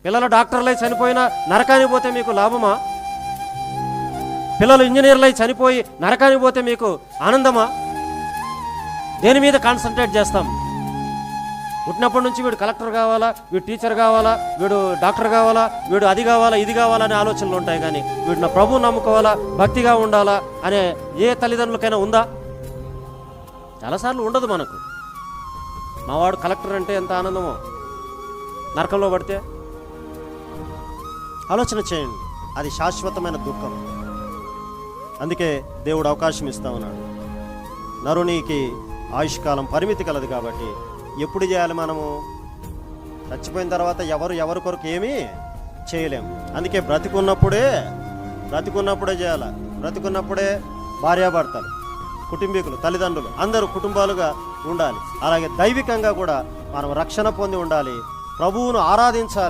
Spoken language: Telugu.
పిల్లలు డాక్టర్లై చనిపోయినా నరకానికి పోతే మీకు లాభమా? పిల్లలు ఇంజనీర్లై చనిపోయి నరకానికి పోతే మీకు ఆనందమా? దేని మీద కాన్సన్ట్రేట్ చేస్తాం? పుట్టినప్పటి నుంచి వీడు కలెక్టర్ కావాలా, వీడు టీచర్ కావాలా, వీడు డాక్టర్ కావాలా, వీడు అది కావాలా ఇది కావాలా అనే ఆలోచనలు ఉంటాయి. కానీ వీడు నా ప్రభువు నమ్ముకోవాలా, భక్తిగా ఉండాలా అనే ఏ తల్లిదండ్రులకైనా ఉందా? చాలాసార్లు ఉండదు మనకు. మావాడు కలెక్టర్ అంటే ఎంత ఆనందమో, నరకంలో పడితే ఆలోచన చేయండి. అది శాశ్వతమైన దుఃఖం. అందుకే దేవుడు అవకాశం ఇస్తా ఉన్నాడు. నరునికి ఆయుష్కాలం పరిమితి కలదు కాబట్టి ఎప్పుడు చేయాలి? మనము చచ్చిపోయిన తర్వాత ఎవరి కొరకు ఏమీ చేయలేము. అందుకే బ్రతికున్నప్పుడే చేయాలి. బ్రతికున్నప్పుడే భార్యాభర్తలు, కుటుంబీకులు, తల్లిదండ్రులు అందరూ కుటుంబాలుగా ఉండాలి. అలాగే దైవికంగా కూడా మనం రక్షణ పొంది ఉండాలి, ప్రభువును ఆరాధించాలి.